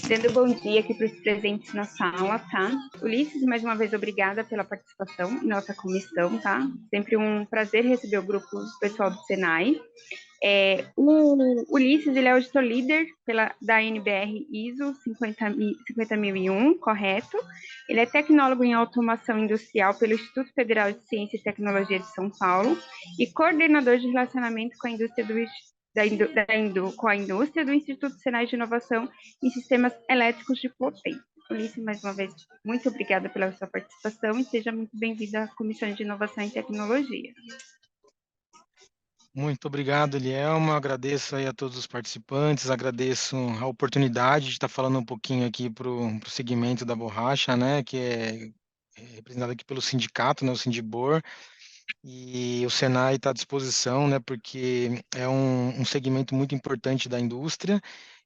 Dando bom dia aqui para os presentes na sala, tá? Ulisses, mais uma vez, obrigada pela participação em nossa comissão, tá? Sempre um prazer receber o grupo pessoal do Senai. O Ulisses, ele é auditor líder da NBR ISO 50001, correto? Ele é tecnólogo em automação industrial pelo Instituto Federal de Ciência e Tecnologia de São Paulo e coordenador de relacionamento com a indústria com a indústria do Instituto Senai de Inovação em Sistemas Elétricos de Potência. Ulisses, mais uma vez, muito obrigada pela sua participação e seja muito bem-vindo à Comissão de Inovação e Tecnologia. Muito obrigado, Elielma. Agradeço aí a todos os participantes, agradeço a oportunidade de estar falando um pouquinho aqui para o segmento da borracha, né, que é representado aqui pelo sindicato, né, o Sindibor, e o Senai está à disposição, né, porque é um segmento muito importante da indústria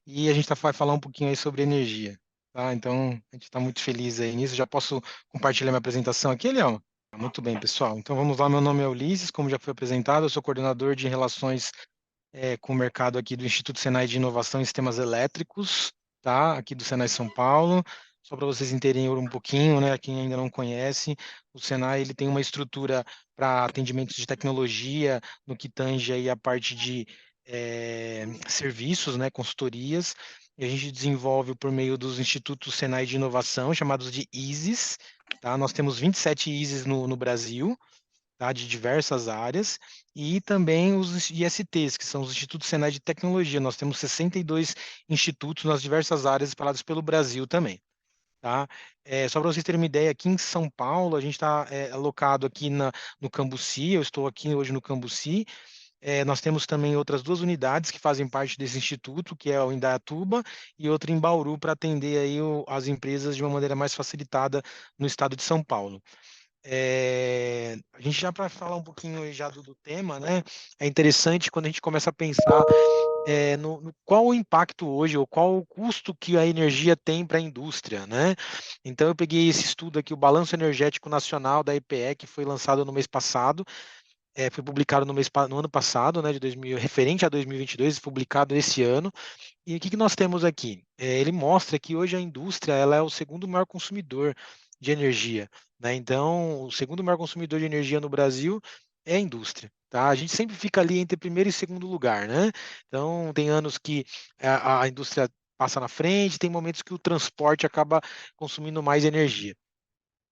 e a gente vai falar um pouquinho aí sobre energia, tá? Então, a gente está muito feliz aí nisso. Já posso compartilhar minha apresentação aqui, Elielma? Muito bem, pessoal. Então vamos lá, meu nome é Ulisses, como já foi apresentado, eu sou coordenador de relações com o mercado aqui do Instituto Senai de Inovação em Sistemas Elétricos, tá? Aqui do Senai São Paulo. Só para vocês entenderem um pouquinho, né? Quem ainda não conhece, o Senai ele tem uma estrutura para atendimentos de tecnologia no que tange aí a parte de serviços, né? Consultorias. E a gente desenvolve por meio dos Institutos Senai de Inovação, chamados de ISES, tá? Nós temos 27 ISES no Brasil, tá, de diversas áreas, e também os ISTs, que são os Institutos Senai de Tecnologia. Nós temos 62 institutos nas diversas áreas espalhados pelo Brasil também. Tá? Só para vocês terem uma ideia, aqui em São Paulo, a gente está alocado aqui no Cambuci, eu estou aqui hoje no Cambuci. Nós temos também outras duas unidades que fazem parte desse instituto, que é o Indaiatuba e outra em Bauru, para atender aí as empresas de uma maneira mais facilitada no estado de São Paulo. A gente já para falar um pouquinho aí já do tema, né? É interessante quando a gente começa a pensar no qual o impacto hoje, ou qual o custo que a energia tem para a indústria, né? Então eu peguei esse estudo aqui, o Balanço Energético Nacional da EPE, que foi lançado no mês passado, foi publicado no ano passado, né, de 2000, referente a 2022, publicado esse ano. E o que nós temos aqui? Ele mostra que hoje a indústria ela é o segundo maior consumidor de energia, né? Então, o segundo maior consumidor de energia no Brasil é a indústria, tá? A gente sempre fica ali entre primeiro e segundo lugar, né? Então, tem anos que a indústria passa na frente, tem momentos que o transporte acaba consumindo mais energia.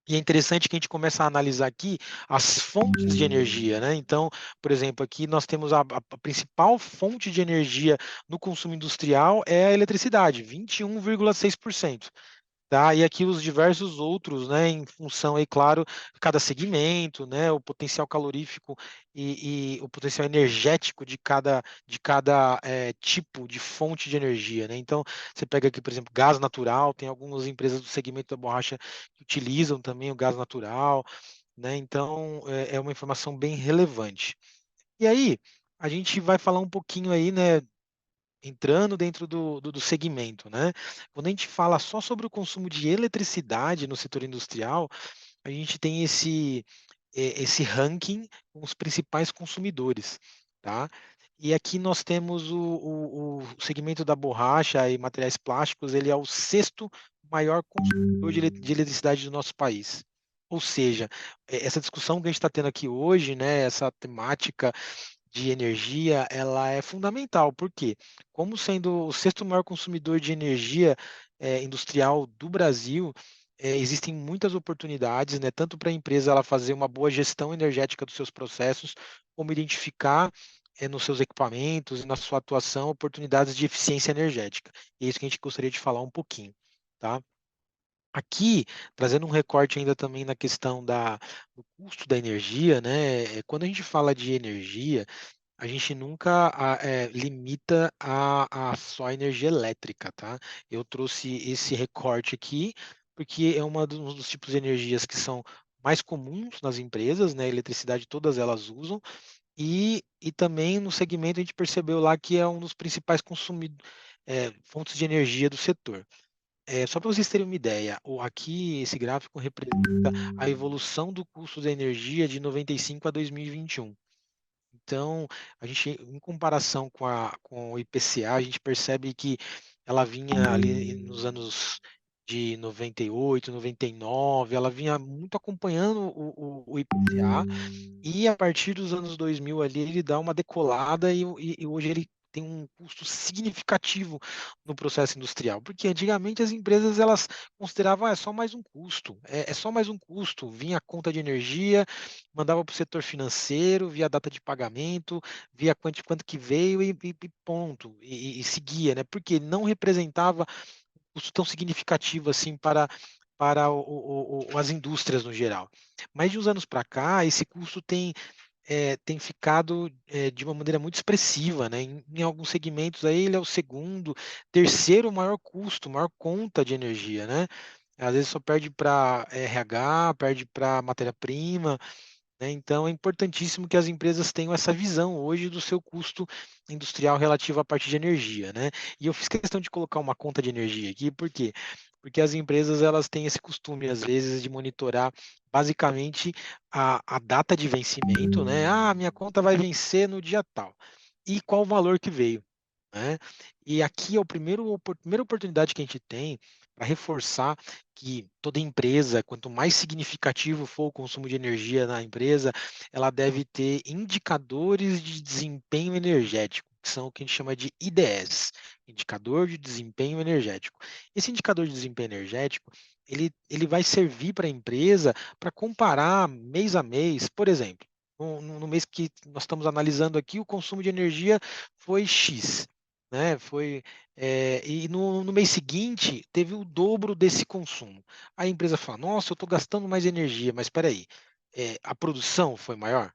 E é interessante que a gente começa a analisar aqui as fontes de energia, né? Então, por exemplo, aqui nós temos a principal fonte de energia no consumo industrial é a eletricidade, 21,6%. Tá? E aqui os diversos outros, né, em função aí, claro, cada segmento, né, o potencial calorífico e o potencial energético de cada tipo de fonte de energia, né? Então, você pega aqui, por exemplo, gás natural, tem algumas empresas do segmento da borracha que utilizam também o gás natural, né? Então, é uma informação bem relevante. E aí, a gente vai falar um pouquinho aí, né, entrando dentro do segmento, né? Quando a gente fala só sobre o consumo de eletricidade no setor industrial, a gente tem esse ranking com os principais consumidores, tá? E aqui nós temos o segmento da borracha e materiais plásticos, ele é o sexto maior consumidor de eletricidade do nosso país. Ou seja, essa discussão que a gente está tendo aqui hoje, né, essa temática de energia, ela é fundamental. Por quê? Como sendo o sexto maior consumidor de energia industrial do Brasil, existem muitas oportunidades, né, tanto para a empresa ela fazer uma boa gestão energética dos seus processos, como identificar nos seus equipamentos e na sua atuação oportunidades de eficiência energética. E é isso que a gente gostaria de falar um pouquinho, tá? Aqui, trazendo um recorte ainda também na questão do custo da energia, né? Quando a gente fala de energia, a gente nunca limita a só energia elétrica, tá? Eu trouxe esse recorte aqui porque é um dos tipos de energias que são mais comuns nas empresas, né? Eletricidade todas elas usam, e também no segmento a gente percebeu lá que é um dos principais fontes de energia do setor. Só para vocês terem uma ideia, aqui esse gráfico representa a evolução do custo da energia de 95 a 2021. Então, a gente, em comparação com o IPCA, a gente percebe que ela vinha ali nos anos de 98, 99, ela vinha muito acompanhando o IPCA, e a partir dos anos 2000 ali, ele dá uma decolada e hoje ele tem um custo significativo no processo industrial, porque antigamente as empresas elas consideravam é só mais um custo, é só mais um custo, vinha a conta de energia, mandava para o setor financeiro, via data de pagamento, via quanto que veio e ponto, e seguia, né? Porque não representava custo tão significativo assim para as indústrias no geral. Mas de uns anos para cá, esse custo tem ficado de uma maneira muito expressiva, né? Em alguns segmentos aí ele é o segundo, terceiro maior custo, maior conta de energia, né? Às vezes só perde para RH, perde para matéria-prima, né? Então, é importantíssimo que as empresas tenham essa visão hoje do seu custo industrial relativo à parte de energia, né? E eu fiz questão de colocar uma conta de energia aqui, por quê? Porque as empresas elas têm esse costume, às vezes, de monitorar basicamente a data de vencimento, né? Ah, minha conta vai vencer no dia tal. E qual o valor que veio, né? E aqui é a primeira oportunidade que a gente tem para reforçar que toda empresa, quanto mais significativo for o consumo de energia na empresa, ela deve ter indicadores de desempenho energético, que são o que a gente chama de IDS, indicador de desempenho energético. Esse indicador de desempenho energético, ele vai servir para a empresa para comparar mês a mês, por exemplo. No mês que nós estamos analisando aqui, o consumo de energia foi X, né? E no mês seguinte teve o dobro desse consumo. A empresa fala: Nossa, eu estou gastando mais energia, mas espera aí, a produção foi maior?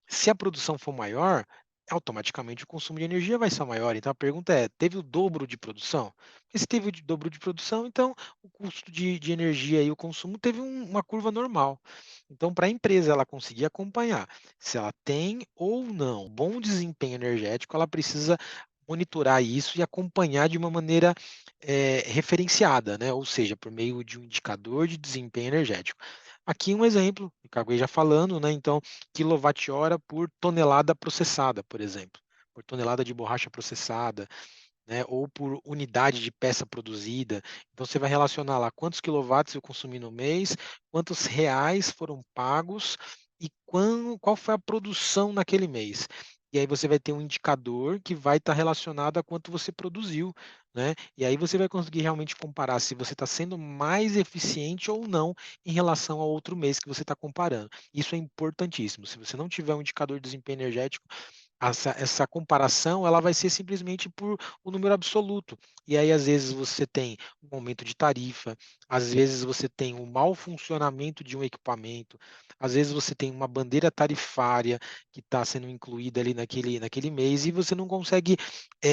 Se a produção for maior, automaticamente o consumo de energia vai ser maior. Então a pergunta é: teve o dobro de produção? Porque se teve o dobro de produção, então o custo de energia e o consumo teve uma curva normal. Então, para a empresa ela conseguir acompanhar se ela tem ou não bom desempenho energético, ela precisa monitorar isso e acompanhar de uma maneira referenciada, né? Ou seja, por meio de um indicador de desempenho energético. Aqui um exemplo, acabei já falando, né? Então, quilowatt-hora por tonelada processada, por exemplo, por tonelada de borracha processada, né? Ou por unidade de peça produzida. Então, você vai relacionar lá quantos quilowatts eu consumi no mês, quantos reais foram pagos e qual foi a produção naquele mês. E aí você vai ter um indicador que vai estar relacionado a quanto você produziu, né? E aí você vai conseguir realmente comparar se você está sendo mais eficiente ou não em relação ao outro mês que você está comparando. Isso é importantíssimo. Se você não tiver um indicador de desempenho energético, essa comparação ela vai ser simplesmente por o número absoluto. E aí, às vezes, você tem um aumento de tarifa, às vezes você tem um mau funcionamento de um equipamento, às vezes você tem uma bandeira tarifária que está sendo incluída ali naquele mês e você não consegue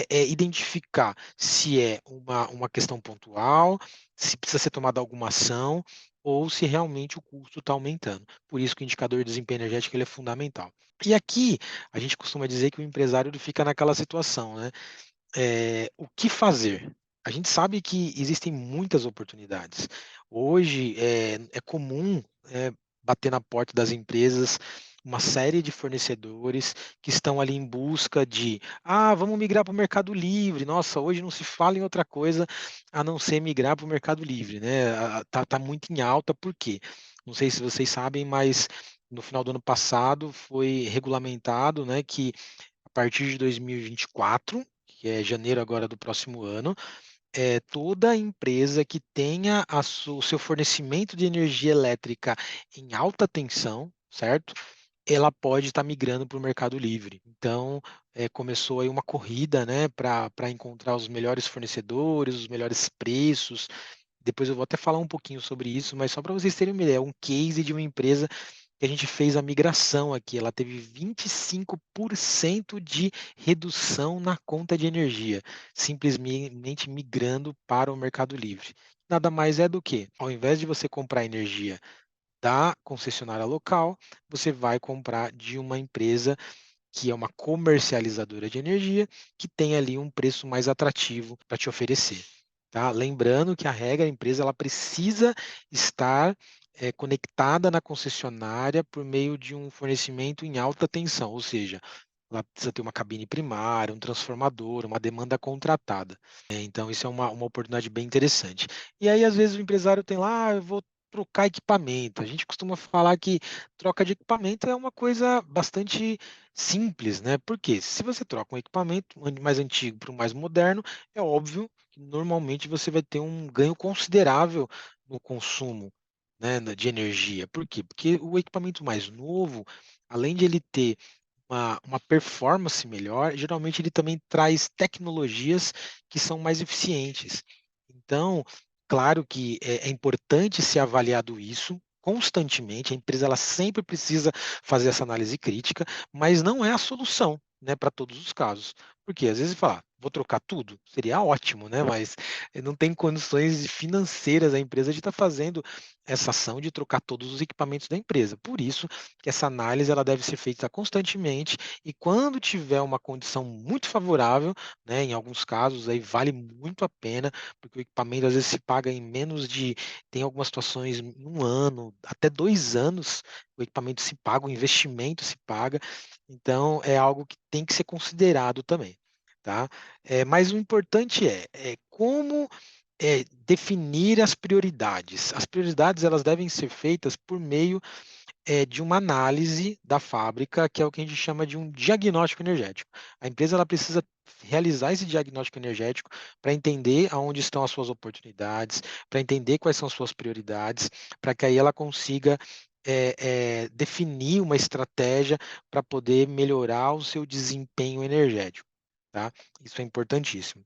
identificar se é uma questão pontual, se precisa ser tomada alguma ação ou se realmente o custo está aumentando. Por isso que o indicador de desempenho energético ele é fundamental. E aqui a gente costuma dizer que o empresário ele fica naquela situação, né? O que fazer? A gente sabe que existem muitas oportunidades. Hoje é comum bater na porta das empresas uma série de fornecedores que estão ali em busca de, vamos migrar para o Mercado Livre. Nossa, hoje não se fala em outra coisa a não ser migrar para o Mercado Livre, né? Tá muito em alta, por quê? Não sei se vocês sabem, mas no final do ano passado foi regulamentado, né, que a partir de 2024, que é janeiro agora do próximo ano, toda empresa que tenha o seu fornecimento de energia elétrica em alta tensão, certo? Ela pode estar migrando para o Mercado Livre. Então, começou aí uma corrida, né, para encontrar os melhores fornecedores, os melhores preços. Depois eu vou até falar um pouquinho sobre isso, mas só para vocês terem uma ideia, um case de uma empresa que a gente fez a migração aqui. Ela teve 25% de redução na conta de energia, simplesmente migrando para o Mercado Livre. Nada mais é do que, ao invés de você comprar energia da concessionária local, você vai comprar de uma empresa que é uma comercializadora de energia, que tem ali um preço mais atrativo para te oferecer. Tá? Lembrando que a regra, a empresa ela precisa estar conectada na concessionária por meio de um fornecimento em alta tensão, ou seja, ela precisa ter uma cabine primária, um transformador, uma demanda contratada. Então, isso é uma oportunidade bem interessante. E aí, às vezes, o empresário tem lá, eu vou trocar equipamento. A gente costuma falar que troca de equipamento é uma coisa bastante simples, né? Porque se você troca um equipamento mais antigo para o mais moderno, é óbvio que normalmente você vai ter um ganho considerável no consumo, né, de energia. Por quê? Porque o equipamento mais novo, além de ele ter uma performance melhor, geralmente ele também traz tecnologias que são mais eficientes. Então, claro que é importante ser avaliado isso constantemente, a empresa ela sempre precisa fazer essa análise crítica, mas não é a solução, né, para todos os casos. Porque às vezes falar, vou trocar tudo, seria ótimo, né, mas não tem condições financeiras a empresa de estar fazendo essa ação de trocar todos os equipamentos da empresa. Por isso que essa análise ela deve ser feita constantemente e quando tiver uma condição muito favorável, né, em alguns casos aí vale muito a pena, porque o equipamento às vezes se paga em menos de, tem algumas situações em um ano, até 2 anos, o equipamento se paga, o investimento se paga, então é algo que tem que ser considerado também, tá? Mas o importante é como definir as prioridades. As prioridades elas devem ser feitas por meio de uma análise da fábrica, que é o que a gente chama de um diagnóstico energético. A empresa ela precisa realizar esse diagnóstico energético para entender aonde estão as suas oportunidades, para entender quais são as suas prioridades, para que aí ela consiga definir uma estratégia para poder melhorar o seu desempenho energético, tá? Isso é importantíssimo,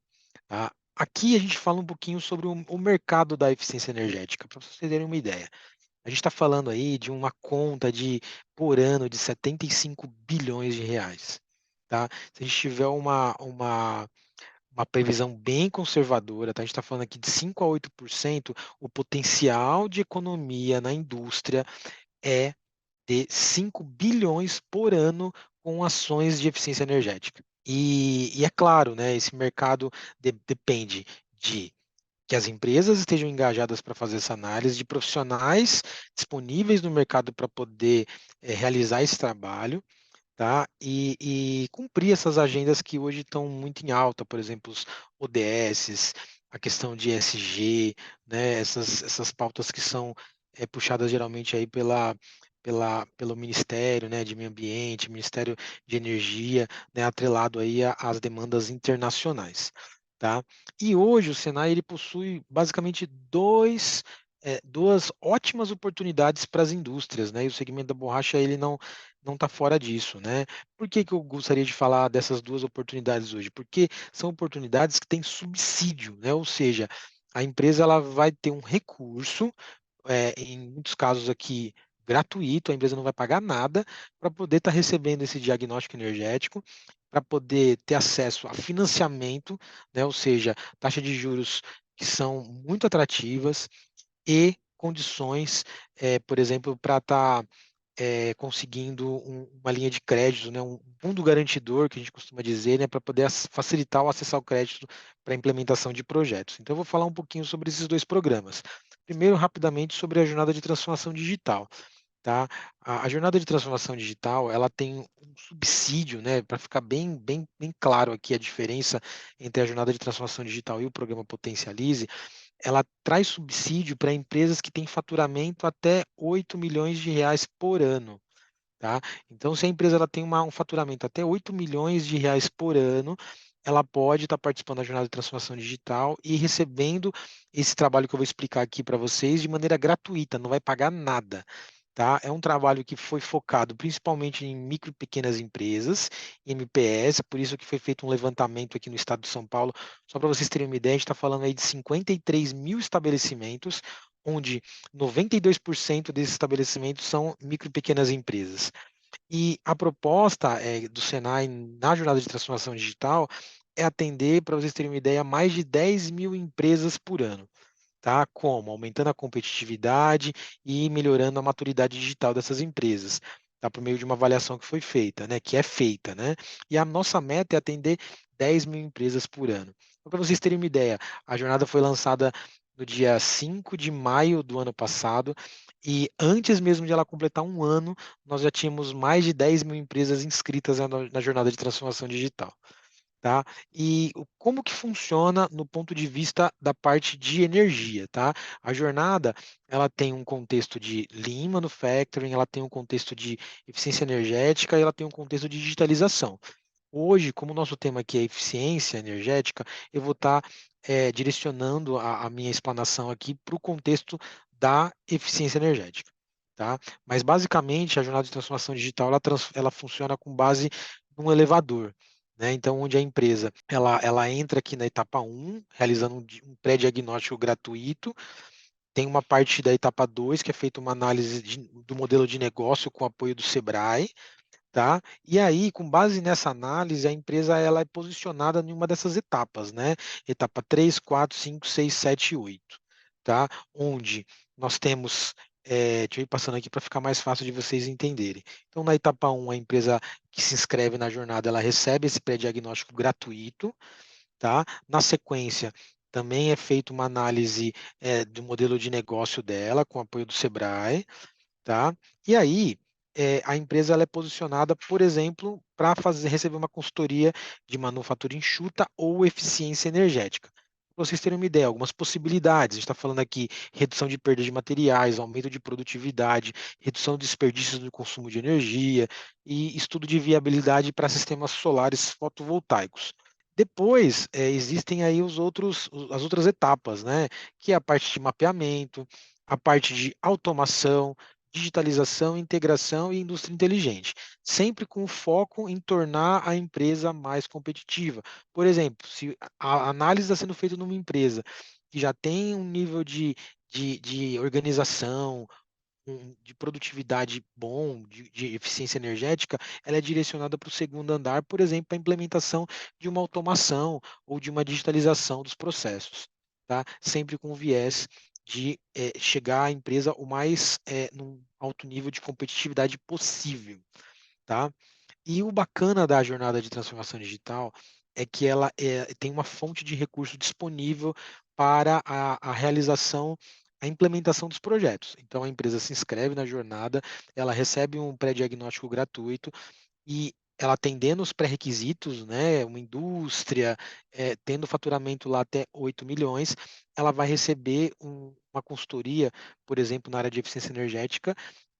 tá? Aqui a gente fala um pouquinho sobre o mercado da eficiência energética, para vocês terem uma ideia. A gente está falando aí de uma conta por ano de 75 bilhões de reais, tá? Se a gente tiver uma previsão bem conservadora, tá? A gente está falando aqui de 5 a 8%, o potencial de economia na indústria é de 5 bilhões por ano com ações de eficiência energética. E é claro, né, esse mercado depende de que as empresas estejam engajadas para fazer essa análise, de profissionais disponíveis no mercado para poder realizar esse trabalho, tá? E cumprir essas agendas que hoje estão muito em alta, por exemplo, os ODS, a questão de ESG, né? Essas pautas que são puxadas geralmente aí pelo Ministério, né, de Meio Ambiente, Ministério de Energia, né, atrelado aí às demandas internacionais, tá? E hoje o Senai ele possui basicamente duas ótimas oportunidades para as indústrias, né? E o segmento da borracha ele não está fora disso, né? Por que que eu gostaria de falar dessas duas oportunidades hoje? Porque são oportunidades que têm subsídio, né? Ou seja, a empresa ela vai ter um recurso, em muitos casos aqui gratuito, a empresa não vai pagar nada para poder estar recebendo esse diagnóstico energético, para poder ter acesso a financiamento, né? Ou seja, taxa de juros que são muito atrativas e condições, por exemplo, para estar conseguindo uma linha de crédito, né, um fundo garantidor, que a gente costuma dizer, né, para poder facilitar o acesso ao crédito para a implementação de projetos. Então, eu vou falar um pouquinho sobre esses dois programas. Primeiro, rapidamente, sobre a jornada de transformação digital. Tá? A jornada de transformação digital, ela tem um subsídio, né, para ficar bem claro aqui a diferença entre a jornada de transformação digital e o programa Potencialize, ela traz subsídio para empresas que têm faturamento até 8 milhões de reais por ano. Tá? Então, se a empresa ela tem um faturamento até 8 milhões de reais por ano, ela pode estar participando da jornada de transformação digital e recebendo esse trabalho que eu vou explicar aqui para vocês de maneira gratuita, não vai pagar nada. Tá? É um trabalho que foi focado principalmente em micro e pequenas empresas, MPS, por isso que foi feito um levantamento aqui no estado de São Paulo. Só para vocês terem uma ideia, a gente está falando aí de 53 mil estabelecimentos, onde 92% desses estabelecimentos são micro e pequenas empresas. E a proposta do Senai na jornada de transformação digital é atender, para vocês terem uma ideia, mais de 10 mil empresas por ano. Tá? Como? Aumentando a competitividade e melhorando a maturidade digital dessas empresas, tá? Por meio de uma avaliação que foi feita, né? Que é feita, né? E a nossa meta é atender 10 mil empresas por ano. Então, para vocês terem uma ideia, a jornada foi lançada no dia 5 de maio do ano passado, e antes mesmo de ela completar um ano, nós já tínhamos mais de 10 mil empresas inscritas na jornada de transformação digital. Tá? E como que funciona no ponto de vista da parte de energia, tá? A jornada, ela tem um contexto de Lean Manufacturing, ela tem um contexto de eficiência energética e ela tem um contexto de digitalização. Hoje, como o nosso tema aqui é eficiência energética, eu vou estar direcionando a minha explanação aqui para o contexto da eficiência energética. Tá? Mas, basicamente, a jornada de transformação digital ela funciona com base num elevador. Né? Então, onde a empresa ela entra aqui na etapa 1, realizando um pré-diagnóstico gratuito, tem uma parte da etapa 2, que é feita uma análise do modelo de negócio com apoio do Sebrae, tá? E aí, com base nessa análise, a empresa ela é posicionada em uma dessas etapas, né? Etapa 3, 4, 5, 6, 7 e 8, tá? Onde nós temos, deixa eu ir passando aqui para ficar mais fácil de vocês entenderem. Então, na etapa 1, a empresa que se inscreve na jornada, ela recebe esse pré-diagnóstico gratuito, tá? Na sequência, também é feita uma análise do modelo de negócio dela, com apoio do Sebrae, tá? E aí, a empresa ela é posicionada, por exemplo, para receber uma consultoria de manufatura enxuta ou eficiência energética. Para vocês terem uma ideia, algumas possibilidades. A gente está falando aqui redução de perda de materiais, aumento de produtividade, redução de desperdícios no consumo de energia e estudo de viabilidade para sistemas solares fotovoltaicos. Depois, existem aí as outras etapas, né? Que é a parte de mapeamento, a parte de automação, digitalização, integração e indústria inteligente, sempre com foco em tornar a empresa mais competitiva. Por exemplo, se a análise está sendo feita numa empresa que já tem um nível de organização, de produtividade bom, de eficiência energética, ela é direcionada para o segundo andar, por exemplo, para a implementação de uma automação ou de uma digitalização dos processos, tá? Sempre com o viés de chegar à empresa o mais num alto nível de competitividade possível, tá? E o bacana da jornada de transformação digital é que ela tem uma fonte de recurso disponível para a realização, a implementação dos projetos. Então, a empresa se inscreve na jornada, ela recebe um pré-diagnóstico gratuito e ela atendendo os pré-requisitos, né, uma indústria, tendo faturamento lá até 8 milhões, ela vai receber uma consultoria, por exemplo, na área de eficiência energética,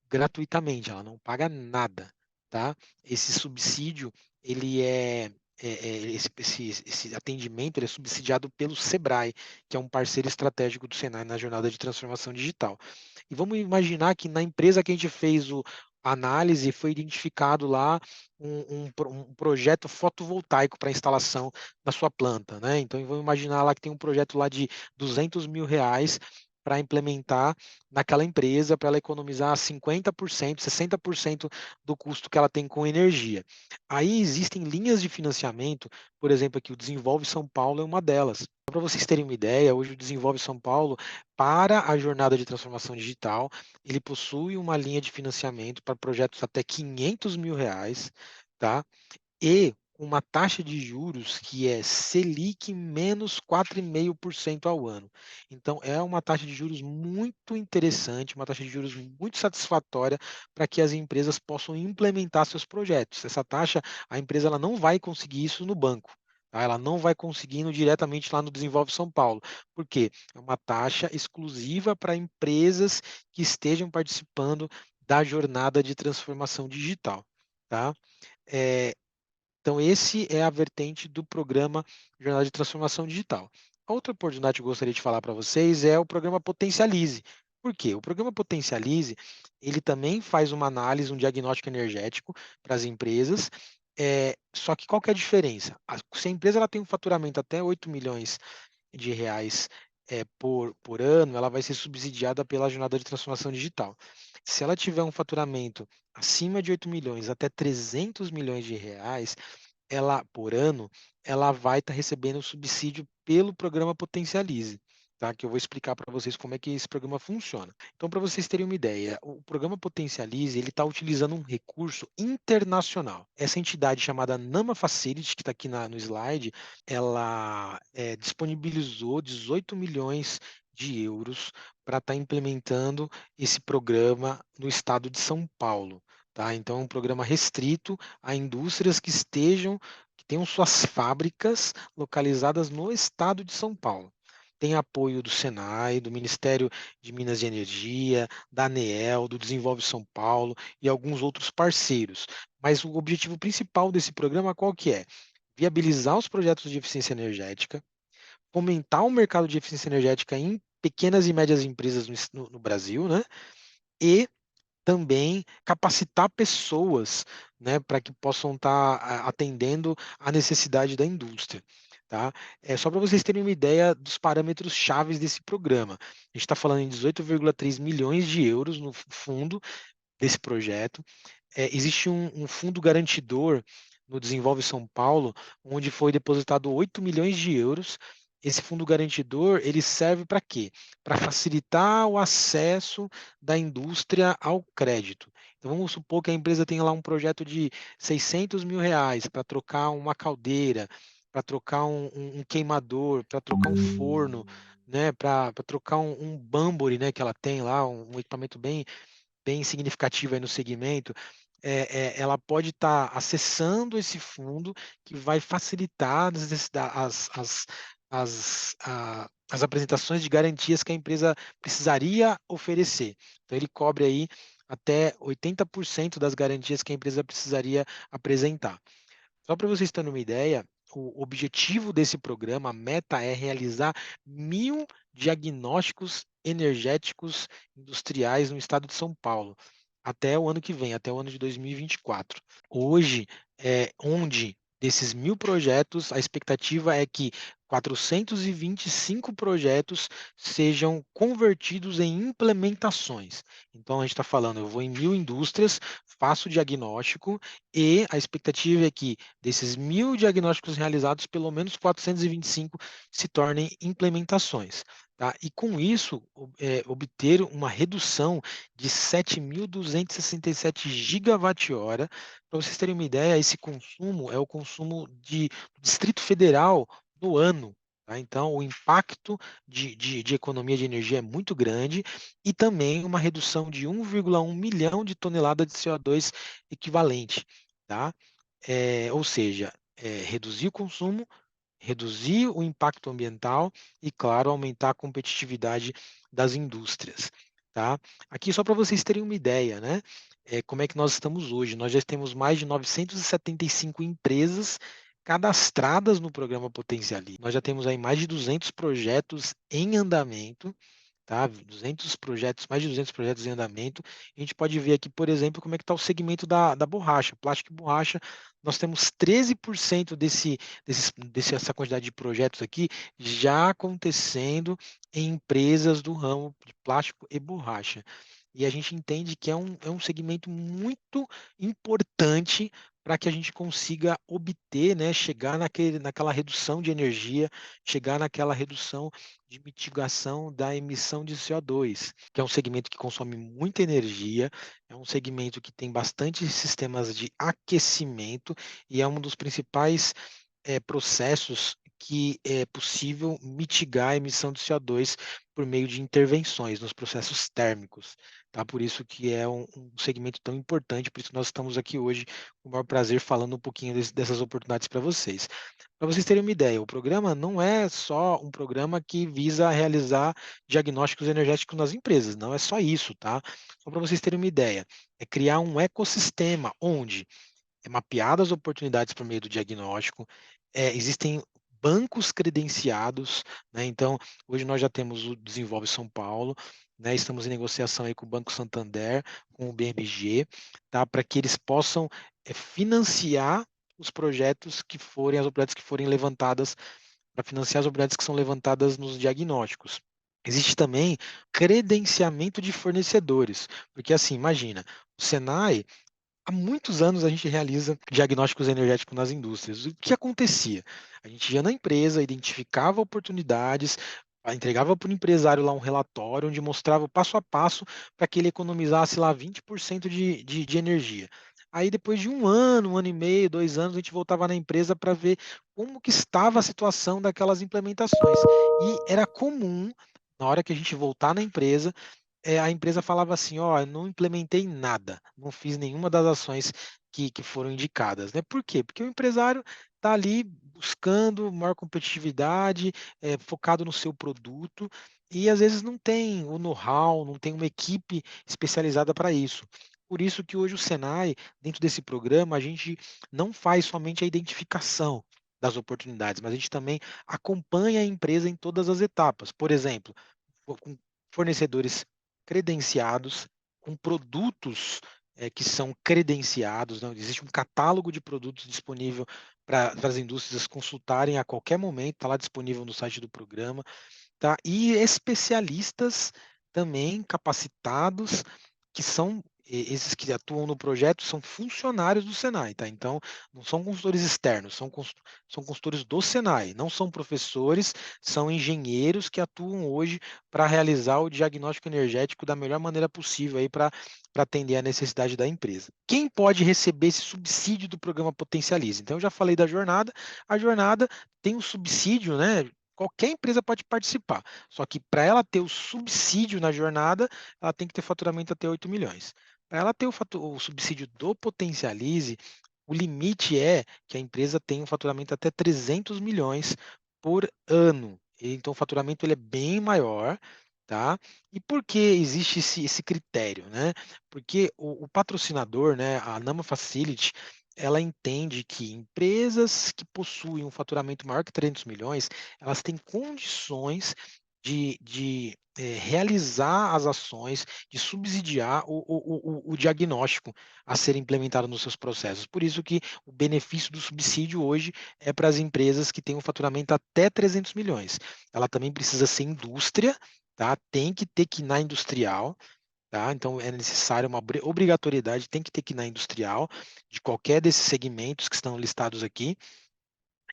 gratuitamente, ela não paga nada, tá? Esse subsídio, ele esse atendimento ele é subsidiado pelo Sebrae, que é um parceiro estratégico do Senai na jornada de transformação digital. E vamos imaginar que na empresa que a gente fez a análise, foi identificado lá um projeto fotovoltaico para instalação na sua planta, né? Então, vamos imaginar lá que tem um projeto lá de R$ 200 mil para implementar naquela empresa para ela economizar 50%, 60% do custo que ela tem com energia. Aí existem linhas de financiamento, por exemplo, aqui o Desenvolve São Paulo é uma delas. Para vocês terem uma ideia, hoje o Desenvolve São Paulo, para a jornada de transformação digital, ele possui uma linha de financiamento para projetos até R$ 500 mil, tá? E uma taxa de juros que é Selic menos 4,5% ao ano. Então, é uma taxa de juros muito interessante, uma taxa de juros muito satisfatória para que as empresas possam implementar seus projetos. Essa taxa, a empresa ela não vai conseguir isso no banco. Tá? Ela não vai conseguindo diretamente lá no Desenvolve São Paulo. Por quê? É uma taxa exclusiva para empresas que estejam participando da jornada de transformação digital. Tá? É, então, esse é a vertente do programa Jornada de Transformação Digital. A outra oportunidade que eu gostaria de falar para vocês é o programa Potencialize. Por quê? O programa Potencialize, ele também faz uma análise, um diagnóstico energético para as empresas, só que qual que é a diferença? Se a empresa ela tem um faturamento até R$ 8 milhões por ano, ela vai ser subsidiada pela jornada de transformação digital. Se ela tiver um faturamento acima de 8 milhões até R$ 300 milhões, ela por ano, ela vai estar recebendo subsídio pelo programa Potencialize, tá? Que eu vou explicar para vocês como é que esse programa funciona. Então, para vocês terem uma ideia, o programa Potencialize, ele está utilizando um recurso internacional. Essa entidade chamada Nama Facility, que está aqui no slide, ela disponibilizou 18 milhões de euros para estar implementando esse programa no estado de São Paulo, tá? Então, é um programa restrito a indústrias que tenham suas fábricas localizadas no estado de São Paulo. Tem apoio do Senai, do Ministério de Minas e Energia, da ANEEL, do Desenvolve São Paulo e alguns outros parceiros. Mas o objetivo principal desse programa qual que é? Viabilizar os projetos de eficiência energética, fomentar o mercado de eficiência energética em pequenas e médias empresas no Brasil, né? E também capacitar pessoas, né, para que possam estar atendendo à necessidade da indústria. Tá? É só para vocês terem uma ideia dos parâmetros chaves desse programa. A gente está falando em 18,3 milhões de euros no fundo desse projeto. Existe um fundo garantidor no Desenvolve São Paulo, onde foi depositado 8 milhões de euros. Esse fundo garantidor, ele serve para quê? Para facilitar o acesso da indústria ao crédito. Então, vamos supor que a empresa tenha lá um projeto de 600 mil reais para trocar uma caldeira, para trocar um queimador, para trocar um forno, né, para trocar um bambori, né, que ela tem lá, um equipamento bem significativa aí no segmento, ela pode estar acessando esse fundo que vai facilitar as apresentações de garantias que a empresa precisaria oferecer. Então, ele cobre aí até 80% das garantias que a empresa precisaria apresentar. Só para vocês terem uma ideia, o objetivo desse programa, a meta é realizar 1.000 diagnósticos energéticos industriais no estado de São Paulo, até o ano que vem, até o ano de 2024. Hoje, onde desses 1.000 projetos, a expectativa é que 425 projetos sejam convertidos em implementações. Então, a gente está falando, eu vou em 1.000 indústrias, faço o diagnóstico e a expectativa é que desses 1.000 diagnósticos realizados, pelo menos 425 se tornem implementações. Tá? E com isso, obter uma redução de 7.267 gigawatt-hora. Para vocês terem uma ideia, esse consumo é o consumo do Distrito Federal no ano. Tá? Então, o impacto de economia de energia é muito grande e também uma redução de 1,1 milhão de toneladas de CO2 equivalente. Tá? Ou seja, reduzir o consumo, reduzir o impacto ambiental e, claro, aumentar a competitividade das indústrias. Tá? Aqui só para vocês terem uma ideia, né? Como é que nós estamos hoje? Nós já temos mais de 975 empresas cadastradas no programa Potencialize. Nós já temos aí mais de 200 projetos em andamento, tá? 200 projetos, mais de 200 projetos em andamento. A gente pode ver aqui, por exemplo, como é que está o segmento da borracha, plástico e borracha. Nós temos 13% dessa quantidade de projetos aqui já acontecendo em empresas do ramo de plástico e borracha. E a gente entende que é um segmento muito importante para que a gente consiga obter, né, chegar naquela redução de energia, chegar naquela redução de mitigação da emissão de CO2, que é um segmento que consome muita energia, é um segmento que tem bastante sistemas de aquecimento e é um dos principais processos que é possível mitigar a emissão de CO2 por meio de intervenções nos processos térmicos. Tá? Por isso que é um segmento tão importante, por isso que nós estamos aqui hoje com o maior prazer falando um pouquinho dessas oportunidades para vocês. Para vocês terem uma ideia, o programa não é só um programa que visa realizar diagnósticos energéticos nas empresas, não é só isso, tá? Só para vocês terem uma ideia, é criar um ecossistema onde mapeadas as oportunidades por meio do diagnóstico, existem bancos credenciados, né? Então, hoje nós já temos o Desenvolve São Paulo, né? Estamos em negociação aí com o Banco Santander, com o BMG, tá? Para que eles possam financiar os projetos que forem, as oportunidades que forem levantadas, para financiar as oportunidades que são levantadas nos diagnósticos. Existe também credenciamento de fornecedores, porque assim, imagina, o Senai há muitos anos a gente realiza diagnósticos energéticos nas indústrias. O que acontecia? A gente ia na empresa, identificava oportunidades, entregava para o empresário lá um relatório onde mostrava o passo a passo para que ele economizasse lá 20% de energia. Aí depois de um ano e meio, 2 anos, a gente voltava na empresa para ver como que estava a situação daquelas implementações. E era comum Na hora que a gente voltar na empresa, a empresa falava assim, ó, eu não implementei nada, não fiz nenhuma das ações que foram indicadas, né? Por quê? Porque o empresário está ali buscando maior competitividade, focado no seu produto, e às vezes não tem o know-how, não tem uma equipe especializada para isso. Por isso que hoje o Senai, dentro desse programa, a gente não faz somente a identificação das oportunidades, mas a gente também acompanha a empresa em todas as etapas. Por exemplo, com fornecedores credenciados, com produtos que são credenciados, não existe um catálogo de produtos disponível para as indústrias consultarem a qualquer momento, está lá disponível no site do programa, tá? E especialistas também capacitados, que são esses que atuam no projeto são funcionários do Senai, tá? Então, não são consultores externos, são consultores do Senai, não são professores, são engenheiros que atuam hoje para realizar o diagnóstico energético da melhor maneira possível aí para atender a necessidade da empresa. Quem pode receber esse subsídio do programa Potencialize? Então, eu já falei da jornada, a jornada tem um subsídio, né? Qualquer empresa pode participar, só que para ela ter o subsídio na jornada, ela tem que ter faturamento até 8 milhões. Para ela ter o subsídio do Potencialize, o limite é que a empresa tenha um faturamento até 300 milhões por ano. Então, o faturamento ele é bem maior, tá? E por que existe esse critério, né? Porque o patrocinador, né, a Nama Facility, ela entende que empresas que possuem um faturamento maior que 300 milhões, elas têm condições de realizar as ações, de subsidiar o diagnóstico a ser implementado nos seus processos. Por isso que o benefício do subsídio hoje é para as empresas que têm um faturamento até 300 milhões. Ela também precisa ser indústria, tá? Tem que ter que ir na industrial, tá? Então é necessário uma obrigatoriedade, tem que ter que ir na industrial, de qualquer desses segmentos que estão listados aqui,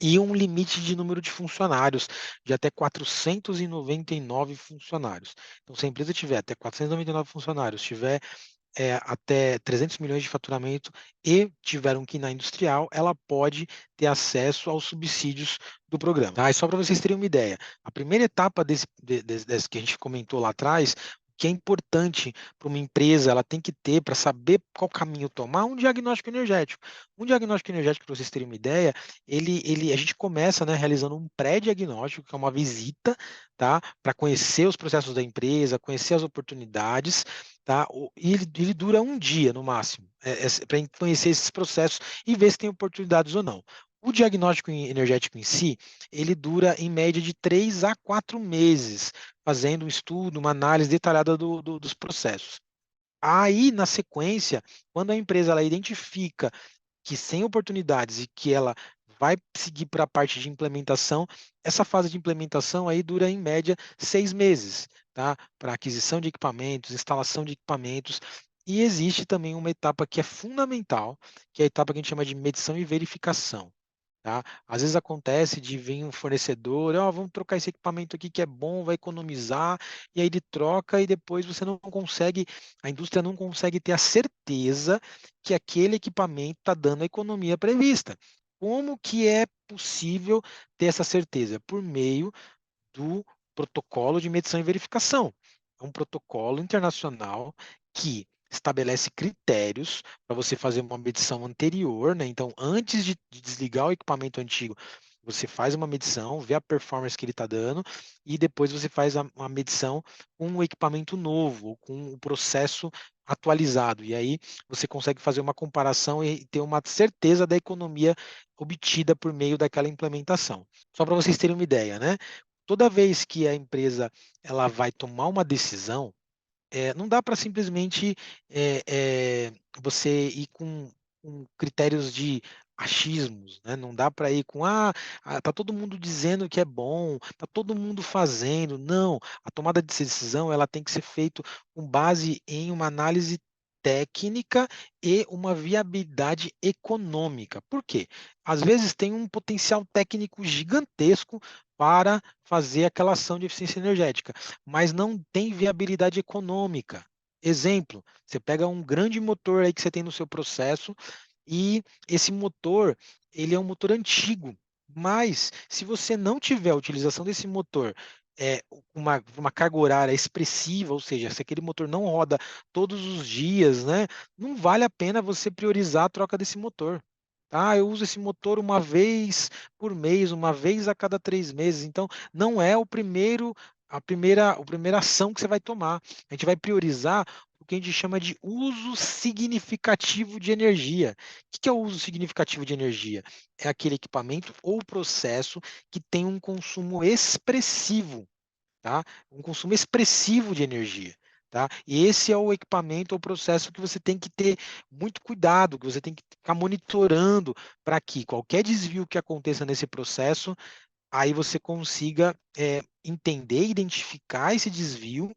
e um limite de número de funcionários de até 499 funcionários. Então, se a empresa tiver até 499 funcionários, tiver até 300 milhões de faturamento e tiver um KINA industrial, ela pode ter acesso aos subsídios do programa. Tá? E só para vocês terem uma ideia, a primeira etapa desse que a gente comentou lá atrás, que é importante para uma empresa, ela tem que ter para saber qual caminho tomar, um diagnóstico energético. Um diagnóstico energético, para vocês terem uma ideia, a gente começa, né, realizando um pré-diagnóstico, que é uma visita, tá, para conhecer os processos da empresa, conhecer as oportunidades, tá, e ele dura um dia no máximo, para conhecer esses processos e ver se tem oportunidades ou não. O diagnóstico energético em si, ele dura em média de 3 a 4 meses, fazendo um estudo, uma análise detalhada dos processos. Aí, na sequência, quando a empresa ela identifica que sem oportunidades e que ela vai seguir para a parte de implementação, essa fase de implementação aí dura em média 6 meses, tá? Para aquisição de equipamentos, instalação de equipamentos. E existe também uma etapa que é fundamental, que é a etapa que a gente chama de medição e verificação. Tá? Às vezes acontece de vir um fornecedor, ó, vamos trocar esse equipamento aqui que é bom, vai economizar, e aí ele troca e depois você não consegue, a indústria não consegue ter a certeza que aquele equipamento está dando a economia prevista. Como que é possível ter essa certeza? Por meio do protocolo de medição e verificação. É um protocolo internacional que estabelece critérios para você fazer uma medição anterior, né? Então, antes de desligar o equipamento antigo, você faz uma medição, vê a performance que ele está dando e depois você faz uma medição com o equipamento novo, com o processo atualizado. E aí você consegue fazer uma comparação e ter uma certeza da economia obtida por meio daquela implementação. Só para vocês terem uma ideia, né? Toda vez que a empresa ela vai tomar uma decisão, não dá para simplesmente é, você ir com critérios de achismos, né? Não dá para ir com tá todo mundo dizendo que é bom, tá todo mundo fazendo. Não, a tomada de decisão ela tem que ser feita com base em uma análise técnica e uma viabilidade econômica. Por quê? Às vezes tem um potencial técnico gigantesco para fazer aquela ação de eficiência energética, mas não tem viabilidade econômica. Exemplo, você pega um grande motor aí que você tem no seu processo e esse motor, ele é um motor antigo, mas se você não tiver a utilização desse motor uma carga horária expressiva, ou seja, se aquele motor não roda todos os dias, né, não vale a pena você priorizar a troca desse motor. Ah, eu uso esse motor uma vez por mês, uma vez a cada 3 meses. Então, não é a primeira ação que você vai tomar. A gente vai priorizar o que a gente chama de uso significativo de energia. O que é o uso significativo de energia? É aquele equipamento ou processo que tem um consumo expressivo, tá? Um consumo expressivo de energia, tá? E esse é o equipamento ou processo que você tem que ter muito cuidado, que você tem que ficar monitorando para que qualquer desvio que aconteça nesse processo, aí você consiga entender, identificar esse desvio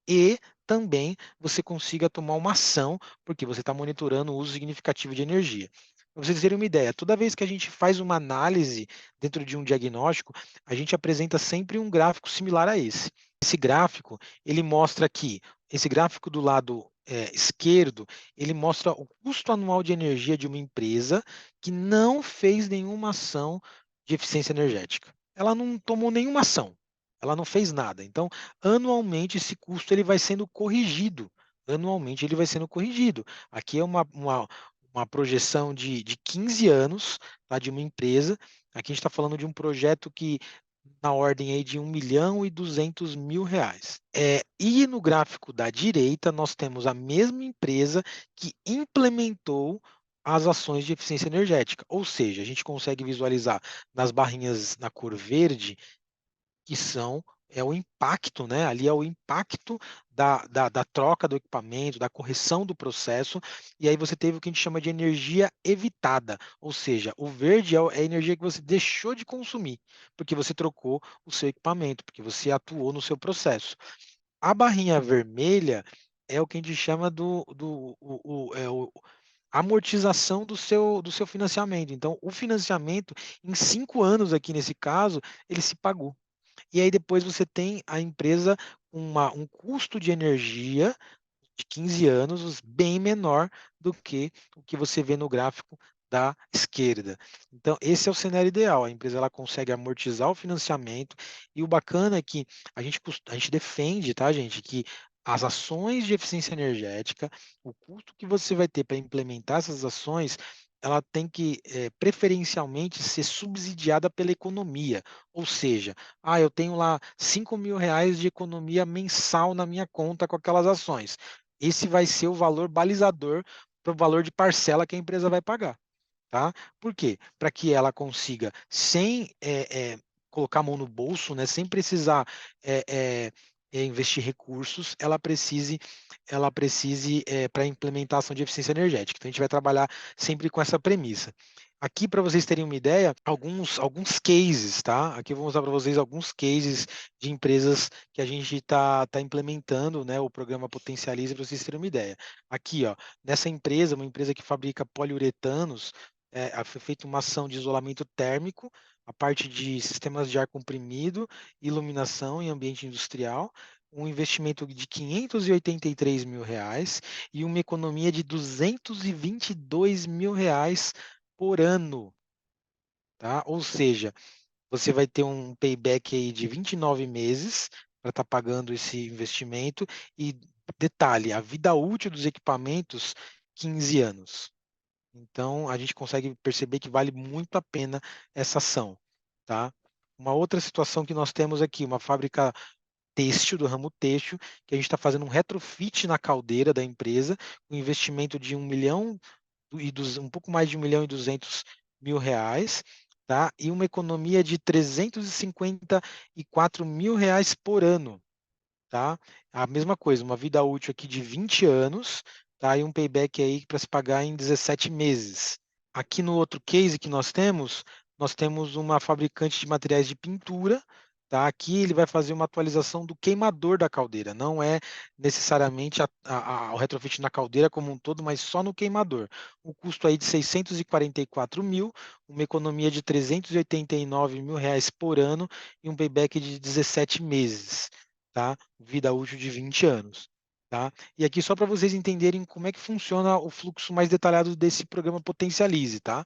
e também você consiga tomar uma ação, porque você está monitorando o uso significativo de energia. Para vocês terem uma ideia, toda vez que a gente faz uma análise dentro de um diagnóstico, a gente apresenta sempre um gráfico similar a esse. Esse gráfico, ele mostra aqui, esse gráfico do lado esquerdo, ele mostra o custo anual de energia de uma empresa que não fez nenhuma ação de eficiência energética. Ela não tomou nenhuma ação, ela não fez nada. Então, anualmente, esse custo ele vai sendo corrigido. Anualmente, ele vai sendo corrigido. Aqui é uma projeção de 15 anos, tá, de uma empresa. Aqui a gente está falando de um projeto que na ordem aí de R$ 1.200.000. E no gráfico da direita, nós temos a mesma empresa que implementou as ações de eficiência energética. Ou seja, a gente consegue visualizar nas barrinhas na cor verde que é o impacto, né? Ali é o impacto da troca do equipamento, da correção do processo, e aí você teve o que a gente chama de energia evitada, ou seja, o verde é a energia que você deixou de consumir, porque você trocou o seu equipamento, porque você atuou no seu processo. A barrinha vermelha é o que a gente chama do amortização do seu financiamento. Então, o financiamento, em 5 anos aqui nesse caso, ele se pagou. E aí depois você tem a empresa um custo de energia de 15 anos bem menor do que o que você vê no gráfico da esquerda. Então, esse é o cenário ideal. A empresa ela consegue amortizar o financiamento e o bacana é que a gente defende, tá, gente, que as ações de eficiência energética, o custo que você vai ter para implementar essas ações, ela tem que preferencialmente ser subsidiada pela economia. Ou seja, eu tenho lá R$ 5.000 de economia mensal na minha conta com aquelas ações. Esse vai ser o valor balizador para o valor de parcela que a empresa vai pagar, tá? Por quê? Para que ela consiga, sem colocar a mão no bolso, né, sem precisar é, é, investir recursos, ela precise para a implementação de eficiência energética. Então, a gente vai trabalhar sempre com essa premissa. Aqui, para vocês terem uma ideia, alguns cases, tá? Aqui eu vou mostrar para vocês alguns cases de empresas que a gente está implementando, né, o programa Potencialize, para vocês terem uma ideia. Aqui, ó, nessa empresa, uma empresa que fabrica poliuretanos, foi feita uma ação de isolamento térmico, a parte de sistemas de ar comprimido, iluminação em ambiente industrial, um investimento de R$ 583.000 e uma economia de R$ 222.000 por ano, tá? Ou seja, você vai ter um payback aí de 29 meses para estar pagando esse investimento e detalhe, a vida útil dos equipamentos, 15 anos. Então, a gente consegue perceber que vale muito a pena essa ação, tá? Uma outra situação que nós temos aqui, uma fábrica têxtil, do ramo têxtil, que a gente está fazendo um retrofit na caldeira da empresa, com investimento de 1 milhão um pouco mais de 1.200.000 reais, tá? E uma economia de R$ 354.000 por ano, tá? A mesma coisa, uma vida útil aqui de 20 anos, tá? E um payback aí para se pagar em 17 meses. Aqui no outro case que nós temos uma fabricante de materiais de pintura, tá? Aqui ele vai fazer uma atualização do queimador da caldeira, não é necessariamente o retrofit na caldeira como um todo, mas só no queimador. O custo aí de 644.000, uma economia de 389.000 reais por ano e um payback de 17 meses, tá? Vida útil de 20 anos. Tá? E aqui só para vocês entenderem como é que funciona o fluxo mais detalhado desse programa Potencialize, tá?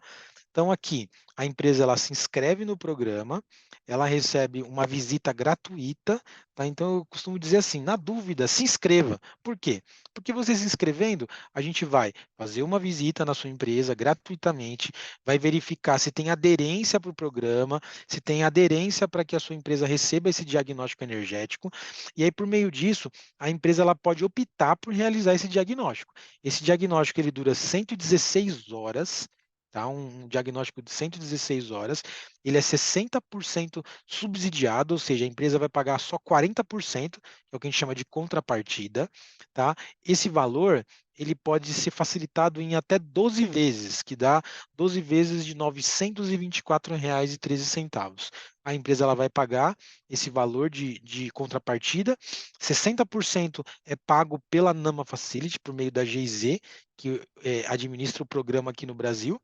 Então, aqui, a empresa ela se inscreve no programa, ela recebe uma visita gratuita, tá? Então, eu costumo dizer assim, na dúvida, se inscreva. Por quê? Porque você se inscrevendo, a gente vai fazer uma visita na sua empresa gratuitamente, vai verificar se tem aderência para o programa, se tem aderência para que a sua empresa receba esse diagnóstico energético, e aí, por meio disso, a empresa ela pode optar por realizar esse diagnóstico. Esse diagnóstico ele dura 116 horas, tá? Um diagnóstico de 116 horas. Ele é 60% subsidiado, ou seja, a empresa vai pagar só 40%, que é o que a gente chama de contrapartida, tá? Esse valor ele pode ser facilitado em até 12 vezes, que dá 12 vezes de R$ 924,13. A empresa ela vai pagar esse valor de contrapartida, 60% é pago pela Nama Facility, por meio da GIZ, que administra o programa aqui no Brasil.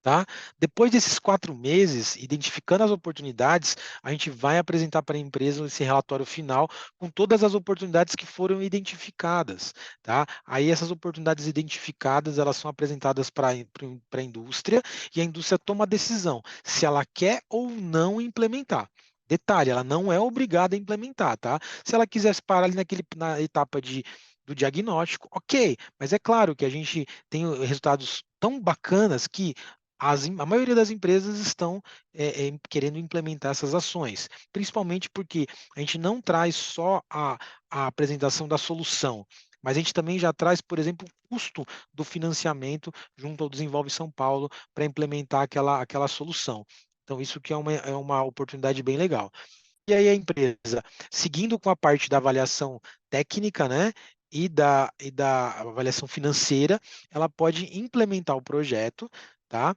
Tá? Depois desses 4 meses, identificando as oportunidades, a gente vai apresentar para a empresa esse relatório final com todas as oportunidades que foram identificadas. Tá? Aí essas oportunidades identificadas, elas são apresentadas para a indústria e a indústria toma a decisão se ela quer ou não implementar. Detalhe, ela não é obrigada a implementar, tá? Se ela quisesse parar ali na etapa do diagnóstico, ok, mas é claro que a gente tem resultados tão bacanas que a maioria das empresas estão querendo implementar essas ações, principalmente porque a gente não traz só a apresentação da solução, mas a gente também já traz, por exemplo, o custo do financiamento junto ao Desenvolve São Paulo para implementar aquela solução. Então, isso que é uma oportunidade bem legal. E aí a empresa, seguindo com a parte da avaliação técnica, né, e da avaliação financeira, ela pode implementar o projeto, tá?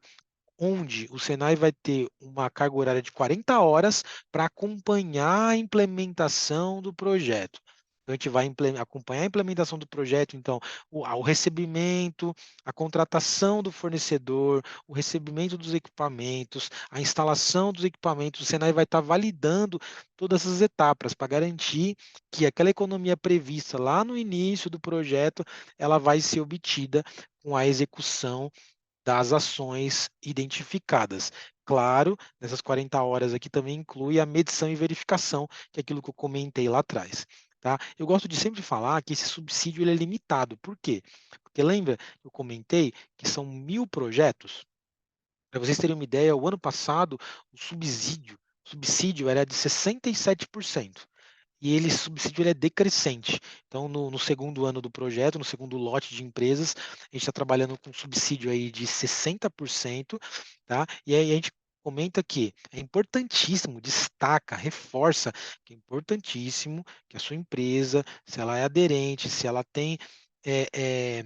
Onde o Senai vai ter uma carga horária de 40 horas para acompanhar a implementação do projeto. Então, a gente vai acompanhar a implementação do projeto, então, o recebimento, a contratação do fornecedor, o recebimento dos equipamentos, a instalação dos equipamentos, o Senai vai estar validando todas essas etapas para garantir que aquela economia prevista lá no início do projeto, ela vai ser obtida com a execução das ações identificadas. Claro, nessas 40 horas aqui também inclui a medição e verificação, que é aquilo que eu comentei lá atrás. Tá? Eu gosto de sempre falar que esse subsídio ele é limitado. Por quê? Porque lembra que eu comentei que são 1.000 projetos? Para vocês terem uma ideia, o ano passado o subsídio era de 67%. E ele, esse subsídio ele é decrescente. Então, no segundo ano do projeto, no segundo lote de empresas, a gente está trabalhando com subsídio aí de 60%, tá? E aí a gente comenta que é importantíssimo, destaca, reforça que é importantíssimo que a sua empresa, se ela é aderente, se ela tem é, é,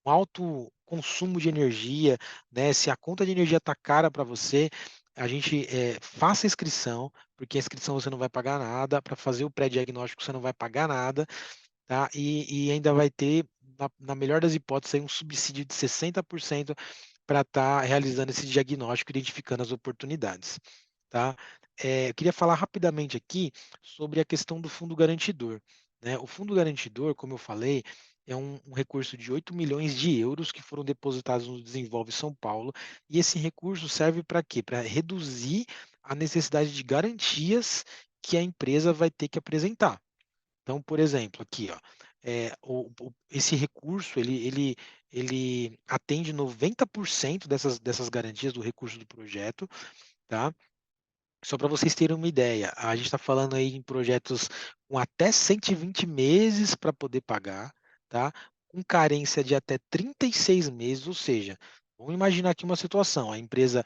um alto consumo de energia, né? Se a conta de energia está cara para você, a gente faça a inscrição, porque a inscrição você não vai pagar nada, para fazer o pré-diagnóstico você não vai pagar nada, tá? E ainda vai ter, na melhor das hipóteses, aí um subsídio de 60% para estar realizando esse diagnóstico, identificando as oportunidades, tá? Eu queria falar rapidamente aqui sobre a questão do fundo garantidor, né? O fundo garantidor, como eu falei, é um recurso de 8 milhões de euros que foram depositados no Desenvolve São Paulo, e esse recurso serve para quê? Para reduzir a necessidade de garantias que a empresa vai ter que apresentar. Então, por exemplo, aqui, ó, esse recurso ele atende 90% dessas garantias do recurso do projeto, tá? Só para vocês terem uma ideia, a gente está falando aí em projetos com até 120 meses para poder pagar, tá? Com carência de até 36 meses, ou seja, vamos imaginar aqui uma situação: a empresa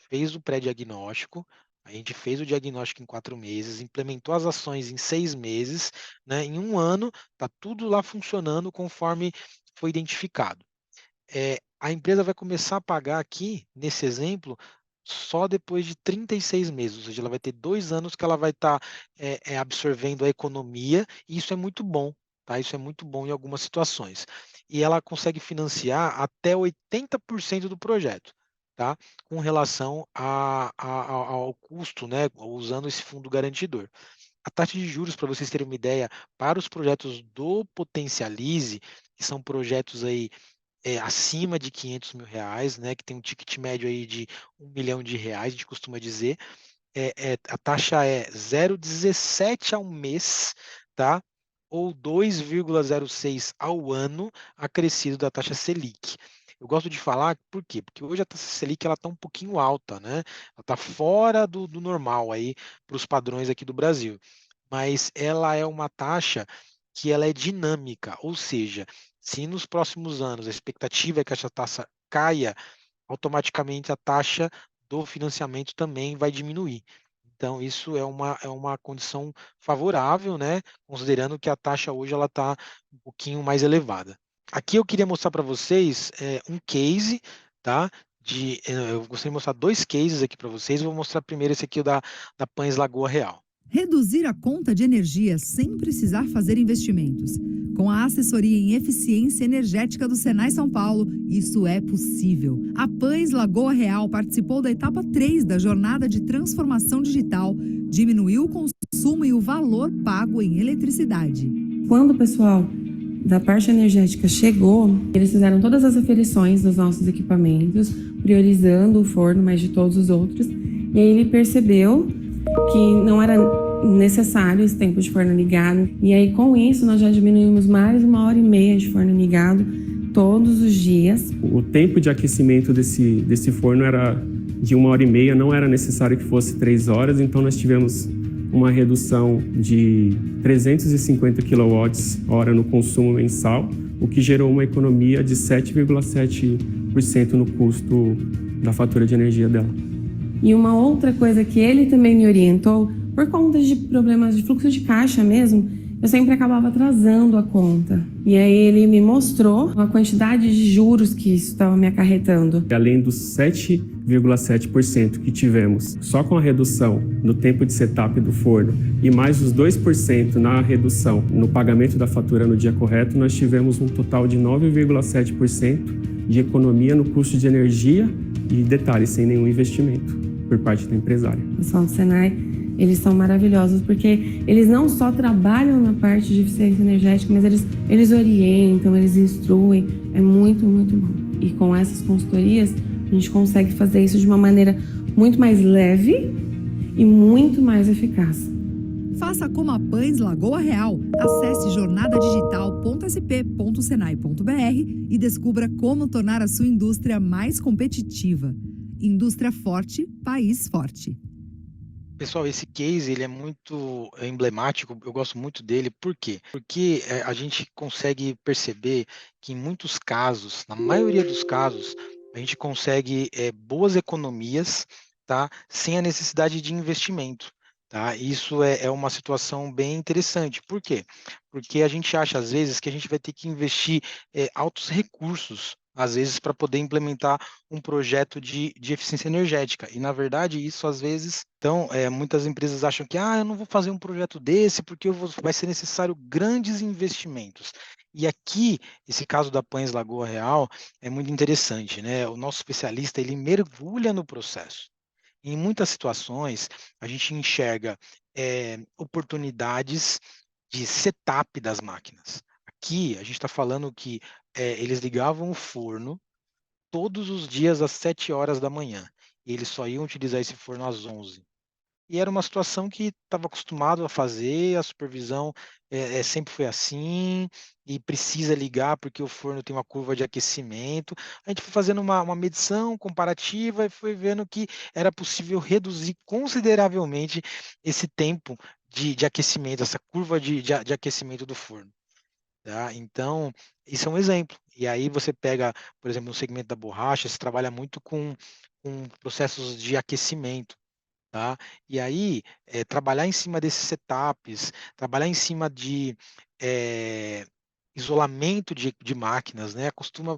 fez o pré-diagnóstico, a gente fez o diagnóstico em 4 meses, implementou as ações em 6 meses, né? Em um ano, está tudo lá funcionando conforme foi identificado. A empresa vai começar a pagar aqui, nesse exemplo, só depois de 36 meses, ou seja, ela vai ter 2 anos que ela vai estar absorvendo a economia, e isso é muito bom, tá? Isso é muito bom em algumas situações. E ela consegue financiar até 80% do projeto, tá? Com relação ao custo, né? Usando esse fundo garantidor. A taxa de juros, para vocês terem uma ideia, para os projetos do Potencialize, que são projetos aí acima de R$ 500.000, né, que tem um ticket médio aí de R$ 1 milhão, a gente costuma dizer, a taxa é 0,17 ao mês, tá? Ou 2,06 ao ano, acrescido da taxa Selic. Eu gosto de falar, por quê? Porque hoje a taxa Selic ela está um pouquinho alta, né? Ela está fora do normal aí para os padrões aqui do Brasil. Mas ela é uma taxa que ela é dinâmica, ou seja, se nos próximos anos a expectativa é que essa taxa caia, automaticamente a taxa do financiamento também vai diminuir. Então, isso é uma condição favorável, né? Considerando que a taxa hoje ela está um pouquinho mais elevada. Aqui eu queria mostrar para vocês um case, tá? Eu gostaria de mostrar dois cases aqui para vocês. Eu vou mostrar primeiro esse aqui, o da Pães Lagoa Real. Reduzir a conta de energia sem precisar fazer investimentos. Com a assessoria em eficiência energética do Senai São Paulo, isso é possível. A Pães Lagoa Real participou da etapa 3 da jornada de transformação digital, diminuiu o consumo e o valor pago em eletricidade. Quando o pessoal da parte energética chegou, eles fizeram todas as aferições dos nossos equipamentos, priorizando o forno mais de todos os outros, e aí ele percebeu que não era necessário esse tempo de forno ligado. E aí, com isso, nós já diminuímos mais 1h30 de forno ligado todos os dias. O tempo de aquecimento desse forno era de 1h30, não era necessário que fosse 3 horas, então nós tivemos uma redução de 350 kWh no consumo mensal, o que gerou uma economia de 7,7% no custo da fatura de energia dela. E uma outra coisa que ele também me orientou, por conta de problemas de fluxo de caixa mesmo, eu sempre acabava atrasando a conta. E aí ele me mostrou a quantidade de juros que isso estava me acarretando. Além dos 7,7% que tivemos só com a redução no tempo de setup do forno e mais os 2% na redução no pagamento da fatura no dia correto, nós tivemos um total de 9,7% de economia no custo de energia e, detalhe, sem nenhum investimento por parte da empresária. O pessoal do Senai, eles são maravilhosos porque eles não só trabalham na parte de eficiência energética, mas eles orientam, eles instruem. É muito, muito bom. E com essas consultorias, a gente consegue fazer isso de uma maneira muito mais leve e muito mais eficaz. Faça como a Pães Lagoa Real. Acesse jornadadigital.sp.senai.br e descubra como tornar a sua indústria mais competitiva. Indústria forte, país forte. Pessoal, esse case ele é muito emblemático, eu gosto muito dele, por quê? Porque a gente consegue perceber que em muitos casos, na maioria dos casos, a gente consegue boas economias, tá? Sem a necessidade de investimento. Tá? Isso é uma situação bem interessante. Por quê? Porque a gente acha, às vezes, que a gente vai ter que investir altos recursos, às vezes, para poder implementar um projeto de eficiência energética. E, na verdade, isso, às vezes, então, muitas empresas acham que eu não vou fazer um projeto desse porque vai ser necessário grandes investimentos. E aqui, esse caso da Pães Lagoa Real é muito interessante, né? O nosso especialista, ele mergulha no processo. Em muitas situações, a gente enxerga oportunidades de setup das máquinas. Aqui, a gente está falando que eles ligavam o forno todos os dias às 7 horas da manhã, e eles só iam utilizar esse forno às 11. E era uma situação que estava acostumado a fazer, a supervisão sempre foi assim, e precisa ligar porque o forno tem uma curva de aquecimento. A gente foi fazendo uma medição comparativa e foi vendo que era possível reduzir consideravelmente esse tempo de aquecimento, essa curva de aquecimento do forno. Tá? Então, isso é um exemplo. E aí você pega, por exemplo, no segmento da borracha, se trabalha muito com processos de aquecimento. Tá? E aí, trabalhar em cima desses setups, trabalhar em cima de isolamento de máquinas, né? Costuma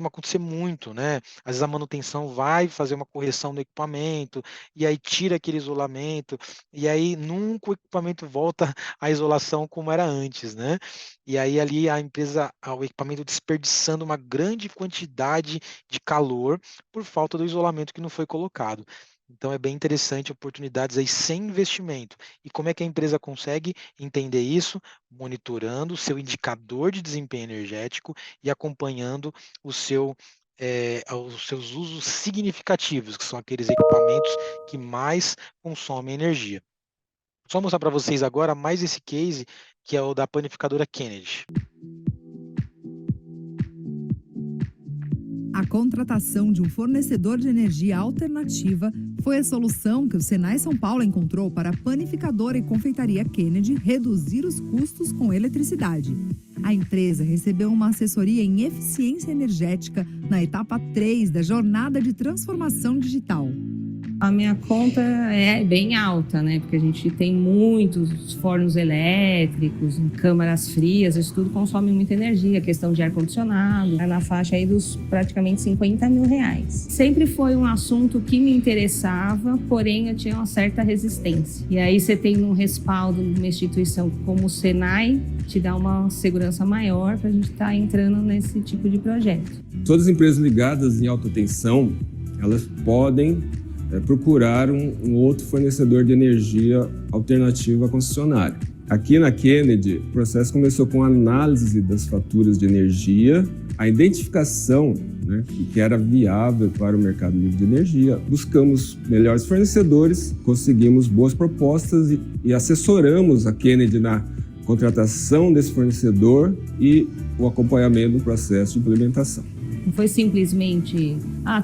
acontecer muito, né? Às vezes a manutenção vai fazer uma correção no equipamento, e aí tira aquele isolamento, e aí nunca o equipamento volta à isolação como era antes, né? E aí ali o equipamento desperdiçando uma grande quantidade de calor por falta do isolamento que não foi colocado. Então é bem interessante, oportunidades aí sem investimento. E como é que a empresa consegue entender isso? Monitorando o seu indicador de desempenho energético e acompanhando o seu, os seus usos significativos, que são aqueles equipamentos que mais consomem energia. Só mostrar para vocês agora mais esse case, que é o da panificadora Kennedy. A contratação de um fornecedor de energia alternativa foi a solução que o Senai São Paulo encontrou para a panificadora e confeitaria Kennedy reduzir os custos com eletricidade. A empresa recebeu uma assessoria em eficiência energética na etapa 3 da jornada de transformação digital. A minha conta é bem alta, né? Porque a gente tem muitos fornos elétricos, câmaras frias, isso tudo consome muita energia, questão de ar-condicionado, tá na faixa aí dos praticamente 50 mil reais. Sempre foi um assunto que me interessava, porém eu tinha uma certa resistência. E aí você tem um respaldo de uma instituição como o Senai, te dá uma segurança maior para a gente estar entrando nesse tipo de projeto. Todas as empresas ligadas em alta tensão, elas podem procurar um outro fornecedor de energia alternativa à concessionária. Aqui na Kennedy, o processo começou com a análise das faturas de energia, a identificação, né, que era viável para o mercado livre de energia. Buscamos melhores fornecedores, conseguimos boas propostas e assessoramos a Kennedy na contratação desse fornecedor e o acompanhamento do processo de implementação. Não foi simplesmente,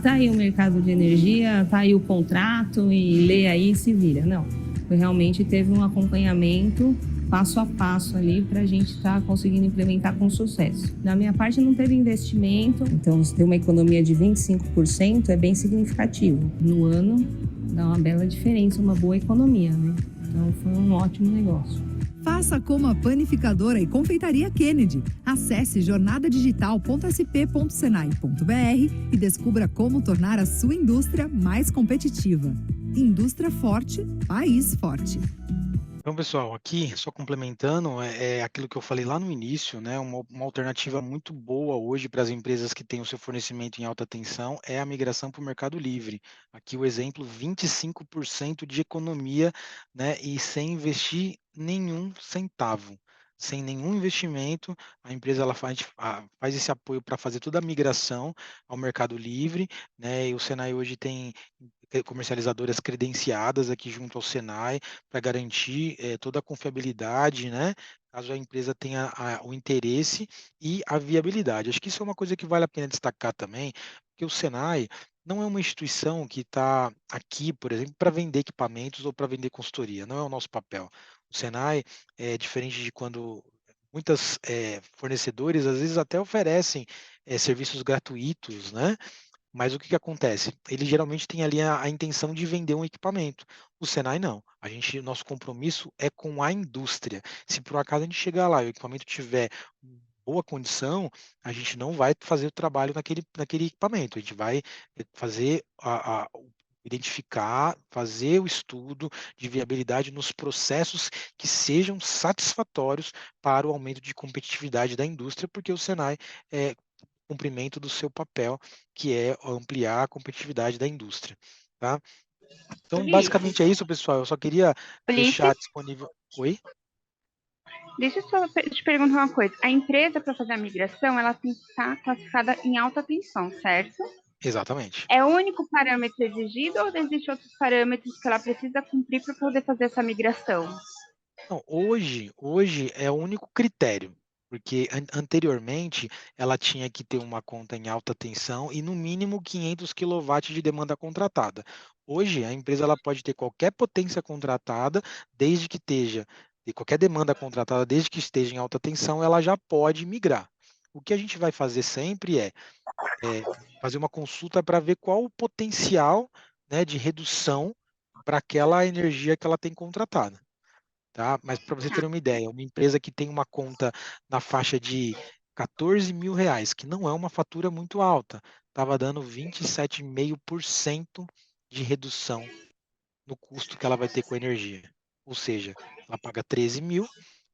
tá aí o mercado de energia, tá aí o contrato e lê aí e se vira. Não, foi realmente teve um acompanhamento passo a passo ali para a gente estar conseguindo implementar com sucesso. Da minha parte não teve investimento, então se tem uma economia de 25%, é bem significativo. No ano dá uma bela diferença, uma boa economia, né? Então foi um ótimo negócio. Faça como a panificadora e confeitaria Kennedy. Acesse jornadadigital.sp.senai.br e descubra como tornar a sua indústria mais competitiva. Indústria forte, país forte. Então, pessoal, aqui, só complementando, é aquilo que eu falei lá no início, né? Uma alternativa muito boa hoje para as empresas que têm o seu fornecimento em alta tensão é a migração para o Mercado Livre. Aqui o exemplo, 25% de economia, né? E sem investir nenhum centavo. Sem nenhum investimento, a empresa ela faz esse apoio para fazer toda a migração ao Mercado Livre, né? E o Senai hoje tem comercializadoras credenciadas aqui junto ao Senai para garantir toda a confiabilidade, né? Caso a empresa tenha o interesse e a viabilidade. Acho que isso é uma coisa que vale a pena destacar também, porque o Senai não é uma instituição que está aqui, por exemplo, para vender equipamentos ou para vender consultoria. Não é o nosso papel. O Senai é diferente de quando muitas fornecedores às vezes até oferecem serviços gratuitos, né? Mas o que que acontece? Ele geralmente tem ali a intenção de vender um equipamento. O Senai não. Nosso compromisso é com a indústria. Se por um acaso a gente chegar lá e o equipamento tiver boa condição, a gente não vai fazer o trabalho naquele equipamento. A gente vai fazer identificar, fazer o estudo de viabilidade nos processos que sejam satisfatórios para o aumento de competitividade da indústria, porque o Senai é cumprimento do seu papel, que é ampliar a competitividade da indústria, tá? Então, basicamente é isso, pessoal. Eu só queria deixar disponível... Oi? Deixa eu só te perguntar uma coisa. A empresa, para fazer a migração, ela tem que estar classificada em alta tensão, certo? Exatamente. É o único parâmetro exigido ou existem outros parâmetros que ela precisa cumprir para poder fazer essa migração? Não, hoje é o único critério, porque anteriormente ela tinha que ter uma conta em alta tensão e no mínimo 500 kW de demanda contratada. Hoje a empresa ela pode ter qualquer potência contratada, desde que esteja, e qualquer demanda contratada, desde que esteja em alta tensão, ela já pode migrar. O que a gente vai fazer sempre é fazer uma consulta para ver qual o potencial, né, de redução para aquela energia que ela tem contratada. Tá? Mas para você ter uma ideia, uma empresa que tem uma conta na faixa de 14 mil reais, que não é uma fatura muito alta, estava dando 27,5% de redução no custo que ela vai ter com a energia. Ou seja, ela paga 13 mil,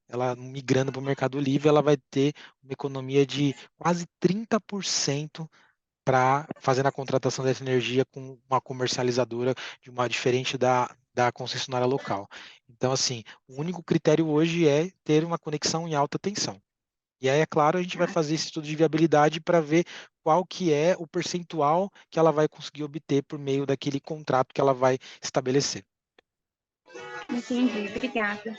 ela migrando para o Mercado Livre, ela vai ter uma economia de quase 30% para fazer a contratação dessa energia com uma comercializadora diferente da concessionária local. Então, assim, o único critério hoje é ter uma conexão em alta tensão. E aí, é claro, a gente vai fazer esse estudo de viabilidade para ver qual que é o percentual que ela vai conseguir obter por meio daquele contrato que ela vai estabelecer. Entendi, obrigada.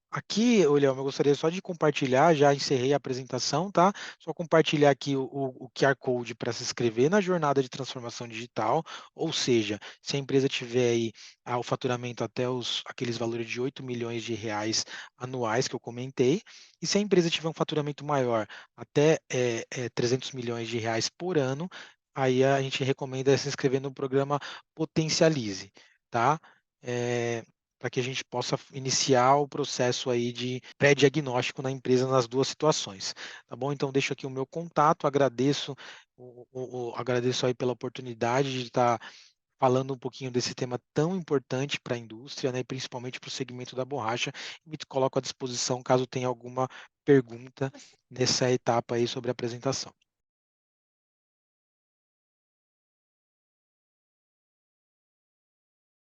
Aqui, William, eu gostaria só de compartilhar, já encerrei a apresentação, tá? Só compartilhar aqui o QR Code para se inscrever na jornada de transformação digital, ou seja, se a empresa tiver aí o faturamento até aqueles valores de 8 milhões de reais anuais que eu comentei, e se a empresa tiver um faturamento maior, até 300 milhões de reais por ano, aí a gente recomenda se inscrever no programa Potencialize, tá? Para que a gente possa iniciar o processo aí de pré-diagnóstico na empresa nas duas situações, tá bom? Então deixo aqui o meu contato, agradeço aí pela oportunidade de estar falando um pouquinho desse tema tão importante para a indústria, né, e principalmente para o segmento da borracha, e me coloco à disposição caso tenha alguma pergunta nessa etapa aí sobre a apresentação.